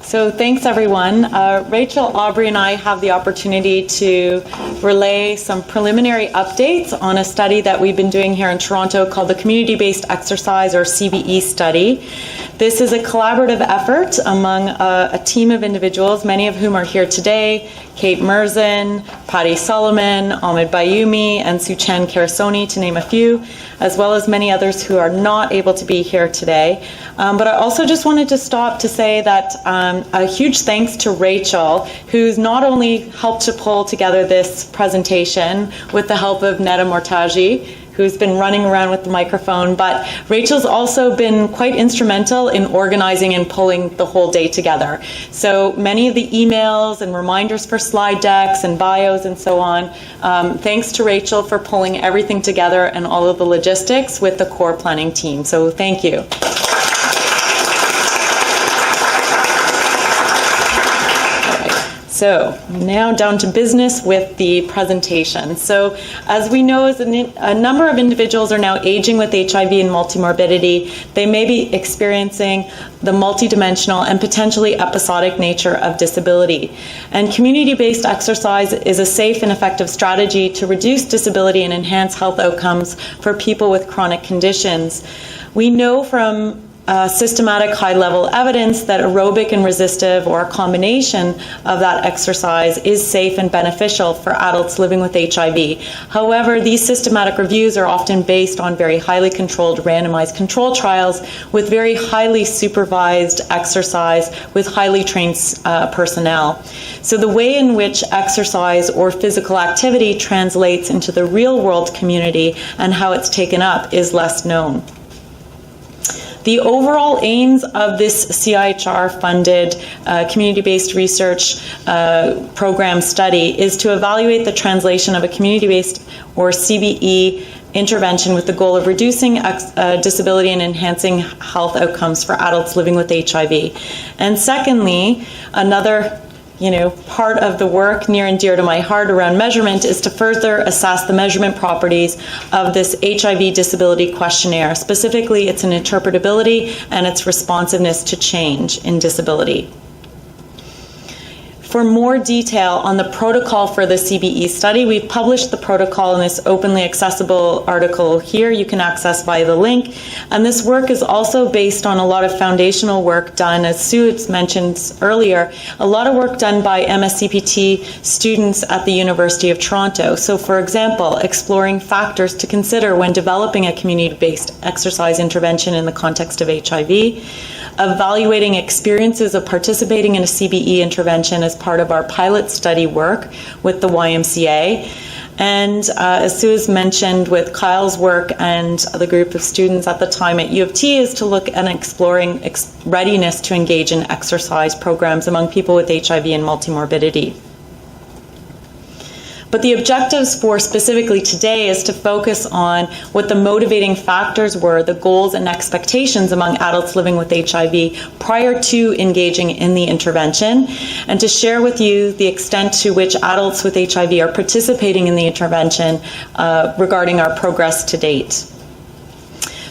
So thanks everyone. Rachel, Aubry and I have the opportunity to relay some preliminary updates on a study that we've been doing here in Toronto called the Community-Based Exercise, or CBE study. This is a collaborative effort among a team of individuals, many of whom are here today: Kate Merzin, Patty Solomon, Ahmed Bayoumi, and Suchen Karasoni, to name a few, as well as many others who are not able to be here today. But I also just wanted to stop to say that a huge thanks to Rachel, who's not only helped to pull together this presentation with the help of Netta Mortaji, who's been running around with the microphone, but Rachel's also been quite instrumental in organizing and pulling the whole day together. So many of the emails and reminders for slide decks and bios and so on, thanks to Rachel for pulling everything together and all of the logistics with the core planning team. So thank you. So now down to business with the presentation. So as we know, as a number of individuals are now aging with HIV and multimorbidity, they may be experiencing the multidimensional and potentially episodic nature of disability. And community-based exercise is a safe and effective strategy to reduce disability and enhance health outcomes for people with chronic conditions. We know from systematic high-level evidence that aerobic and resistive, or a combination of that exercise, is safe and beneficial for adults living with HIV. However, these systematic reviews are often based on very highly controlled randomized control trials with very highly supervised exercise with highly trained personnel. So the way in which exercise or physical activity translates into the real-world community and how it's taken up is less known. The overall aims of this CIHR-funded community-based research program study is to evaluate the translation of a community-based, or CBE, intervention with the goal of reducing disability and enhancing health outcomes for adults living with HIV. And secondly, another part of the work near and dear to my heart around measurement is to further assess the measurement properties of this HIV disability questionnaire, specifically its interpretability and its responsiveness to change in disability. For more detail on the protocol for the CBE study, we've published the protocol in this openly accessible article here. You can access via the link. And this work is also based on a lot of foundational work done, as Sue mentioned earlier, a lot of work done by MSCPT students at the University of Toronto. So for example, exploring factors to consider when developing a community-based exercise intervention in the context of HIV, evaluating experiences of participating in a CBE intervention as part of our pilot study work with the YMCA. And as Sue has mentioned, with Kyle's work and the group of students at the time at U of T, is to look at exploring readiness to engage in exercise programs among people with HIV and multimorbidity. But the objectives for specifically today is to focus on what the motivating factors were, the goals and expectations among adults living with HIV prior to engaging in the intervention, and to share with you the extent to which adults with HIV are participating in the intervention regarding our progress to date.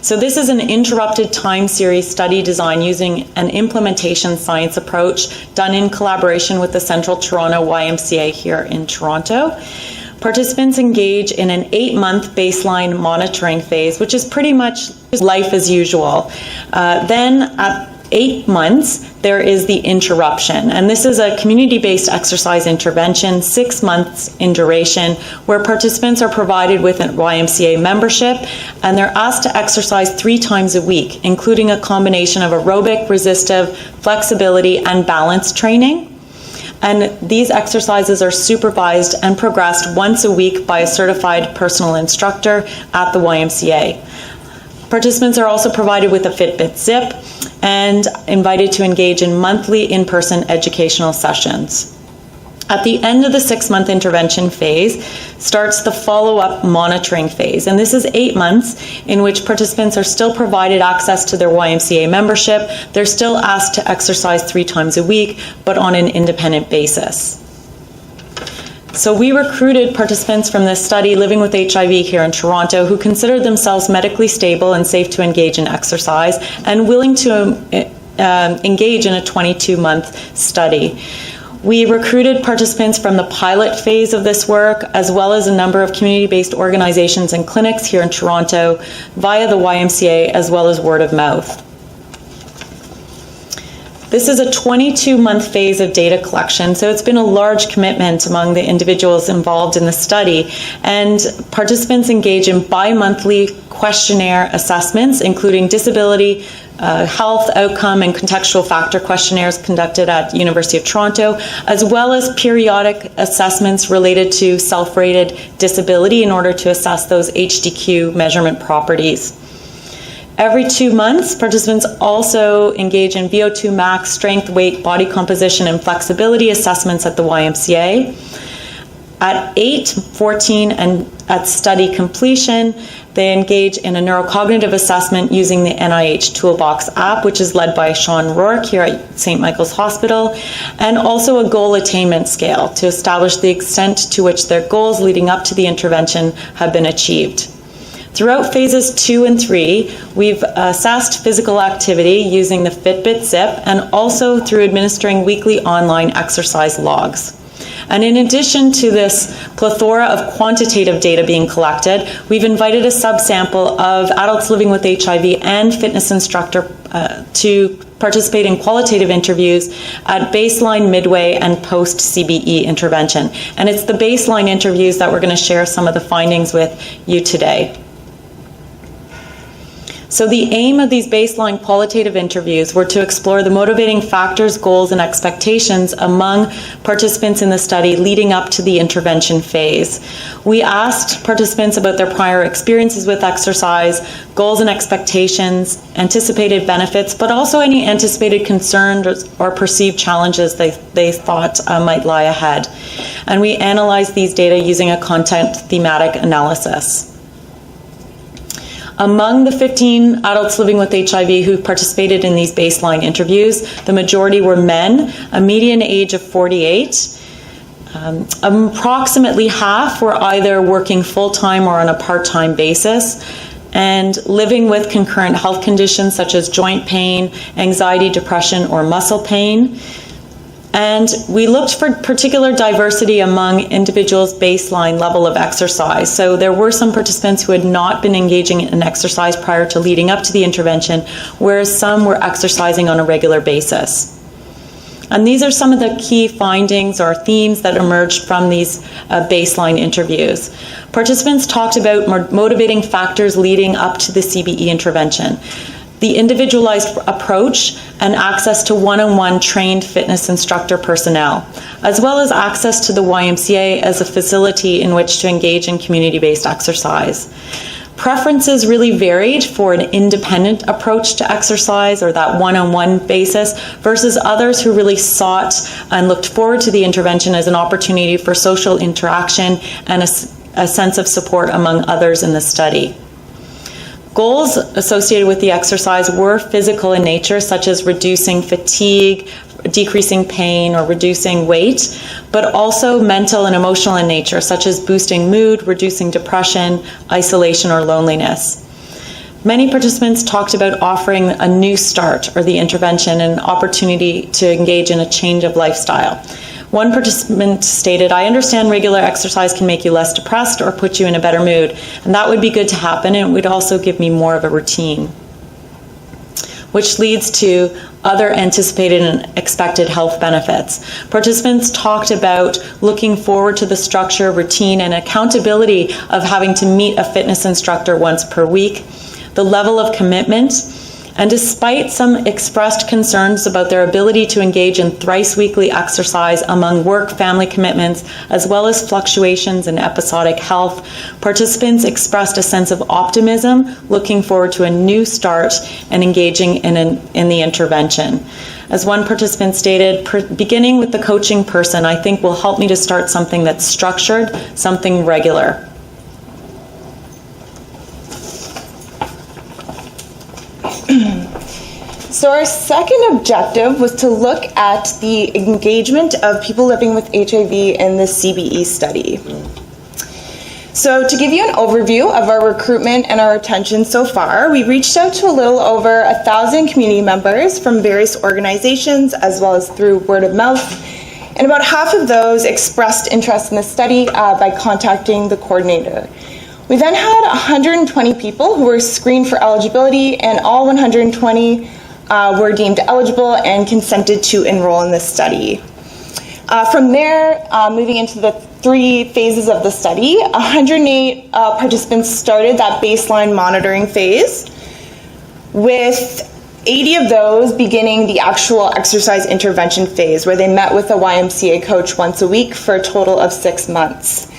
So this is an interrupted time series study design using an implementation science approach done in collaboration with the Central Toronto YMCA here in Toronto. Participants engage in an 8-month baseline monitoring phase, which is pretty much life as usual. Then at 8 months, there is the interruption. And this is a community-based exercise intervention, 6 months in duration, where participants are provided with a YMCA membership, and they're asked to exercise 3 times a week, including a combination of aerobic, resistive, flexibility, and balance training. And these exercises are supervised and progressed once a week by a certified personal instructor at the YMCA. Participants are also provided with a Fitbit Zip and invited to engage in monthly in-person educational sessions. At the end of the 6-month intervention phase starts the follow-up monitoring phase, and this is 8 months in which participants are still provided access to their YMCA membership. They're still asked to exercise 3 times a week, but on an independent basis. So we recruited participants from this study living with HIV here in Toronto who considered themselves medically stable and safe to engage in exercise and willing to engage in a 22-month study. We recruited participants from the pilot phase of this work, as well as a number of community-based organizations and clinics here in Toronto via the YMCA, as well as word of mouth. This is a 22-month phase of data collection, so it's been a large commitment among the individuals involved in the study, and participants engage in bi-monthly questionnaire assessments, including disability, health, outcome, and contextual factor questionnaires conducted at University of Toronto, as well as periodic assessments related to self-rated disability in order to assess those HDQ measurement properties. Every 2 months, participants also engage in VO2 max, strength, weight, body composition, and flexibility assessments at the YMCA. At 8, 14, and at study completion, they engage in a neurocognitive assessment using the NIH Toolbox app, which is led by Sean Rourke here at St. Michael's Hospital, and also a goal attainment scale to establish the extent to which their goals leading up to the intervention have been achieved. Throughout phases 2 and 3, we've assessed physical activity using the Fitbit Zip and also through administering weekly online exercise logs. And in addition to this plethora of quantitative data being collected, we've invited a subsample of adults living with HIV and fitness instructor to participate in qualitative interviews at baseline, midway, and post-CBE intervention. And it's the baseline interviews that we're going to share some of the findings with you today. So the aim of these baseline qualitative interviews were to explore the motivating factors, goals, and expectations among participants in the study leading up to the intervention phase. We asked participants about their prior experiences with exercise, goals and expectations, anticipated benefits, but also any anticipated concerns or perceived challenges they thought might lie ahead. And we analyzed these data using a content thematic analysis. Among the 15 adults living with HIV who participated in these baseline interviews, the majority were men, a median age of 48. Approximately half were either working full-time or on a part-time basis, and living with concurrent health conditions such as joint pain, anxiety, depression, or muscle pain. And we looked for particular diversity among individuals' baseline level of exercise. So there were some participants who had not been engaging in exercise prior to leading up to the intervention, whereas some were exercising on a regular basis. And these are some of the key findings or themes that emerged from these baseline interviews. Participants talked about motivating factors leading up to the CBE intervention, the individualized approach and access to one-on-one trained fitness instructor personnel, as well as access to the YMCA as a facility in which to engage in community-based exercise. Preferences really varied for an independent approach to exercise or that one-on-one basis versus others who really sought and looked forward to the intervention as an opportunity for social interaction and a sense of support among others in the study. Goals associated with the exercise were physical in nature, such as reducing fatigue, decreasing pain, or reducing weight, but also mental and emotional in nature, such as boosting mood, reducing depression, isolation, or loneliness. Many participants talked about offering a new start or the intervention and an opportunity to engage in a change of lifestyle. One participant stated, "I understand regular exercise can make you less depressed or put you in a better mood, and that would be good to happen, and it would also give me more of a routine," which leads to other anticipated and expected health benefits. Participants talked about looking forward to the structure, routine, and accountability of having to meet a fitness instructor once per week, the level of commitment, and despite some expressed concerns about their ability to engage in thrice weekly exercise among work, family commitments, as well as fluctuations in episodic health, participants expressed a sense of optimism, looking forward to a new start and engaging in the intervention. As one participant stated, "Beginning with the coaching person, I think will help me to start something that's structured, something regular." So our second objective was to look at the engagement of people living with HIV in the CBE study. So to give you an overview of our recruitment and our retention so far, we reached out to a little over 1,000 community members from various organizations as well as through word of mouth. And about half of those expressed interest in the study by contacting the coordinator. We then had 120 people who were screened for eligibility, and all 120 were deemed eligible and consented to enroll in this study. From there, moving into the 3 phases of the study, 108 participants started that baseline monitoring phase, with 80 of those beginning the actual exercise intervention phase, where they met with a YMCA coach once a week for a total of 6 months.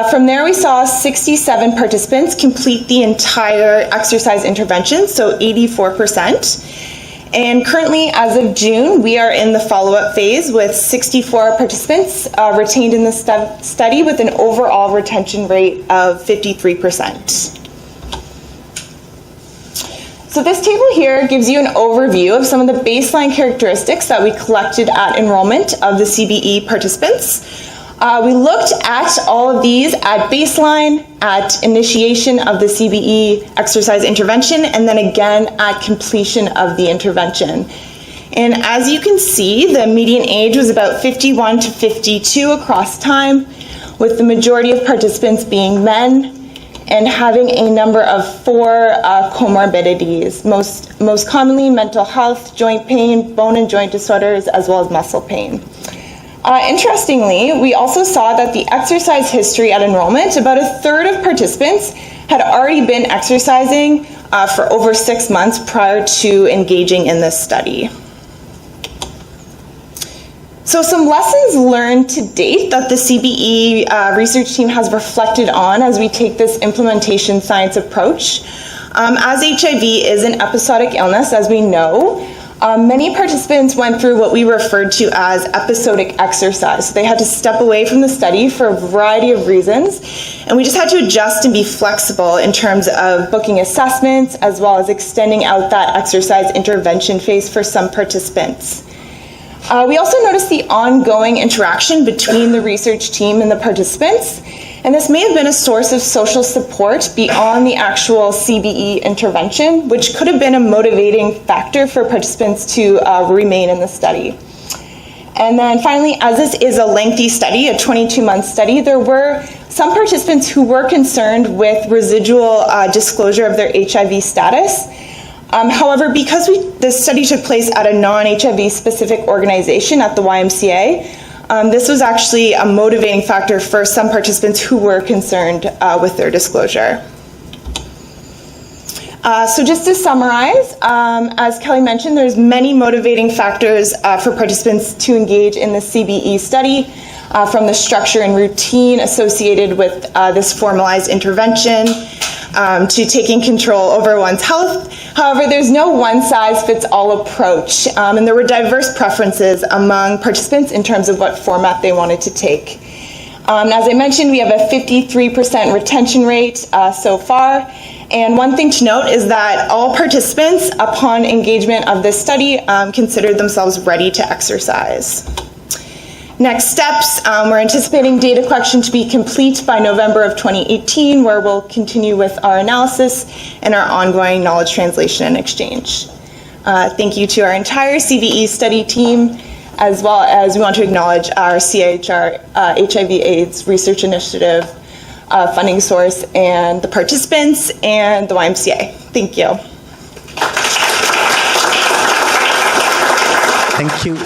From there, we saw 67 participants complete the entire exercise intervention, so 84%. And currently, as of June, we are in the follow-up phase with 64 participants retained in the study with an overall retention rate of 53%. So this table here gives you an overview of some of the baseline characteristics that we collected at enrollment of the CBE participants. We looked at all of these at baseline, at initiation of the CBE exercise intervention, and then again at completion of the intervention. And as you can see, the median age was about 51 to 52 across time, with the majority of participants being men and having a number of 4 comorbidities, most commonly mental health, joint pain, bone and joint disorders, as well as muscle pain. Interestingly, we also saw that the exercise history at enrollment, about 1/3 of participants had already been exercising for over 6 months prior to engaging in this study. So some lessons learned to date that the CBE research team has reflected on as we take this implementation science approach. As HIV is an episodic illness, as we know, many participants went through what we referred to as episodic exercise. So they had to step away from the study for a variety of reasons, and we just had to adjust and be flexible in terms of booking assessments as well as extending out that exercise intervention phase for some participants. We also noticed the ongoing interaction between the research team and the participants, and this may have been a source of social support beyond the actual CBE intervention, which could have been a motivating factor for participants to remain in the study. And then finally, as this is a lengthy study, a 22-month study, there were some participants who were concerned with residual disclosure of their HIV status. However, because this study took place at a non-HIV specific organization at the YMCA, this was actually a motivating factor for some participants who were concerned with their disclosure. So just to summarize, as Kelly mentioned, there's many motivating factors for participants to engage in the CBE study, from the structure and routine associated with this formalized intervention, to taking control over one's health. However, there's no one-size-fits-all approach, and there were diverse preferences among participants in terms of what format they wanted to take. As I mentioned, we have a 53% retention rate so far, and one thing to note is that all participants, upon engagement of this study, considered themselves ready to exercise. Next steps, we're anticipating data collection to be complete by November of 2018, where we'll continue with our analysis and our ongoing knowledge translation and exchange. Thank you to our entire CVE study team, as well as we want to acknowledge our CIHR HIV/AIDS Research Initiative funding source and the participants and the YMCA. Thank you. Thank you.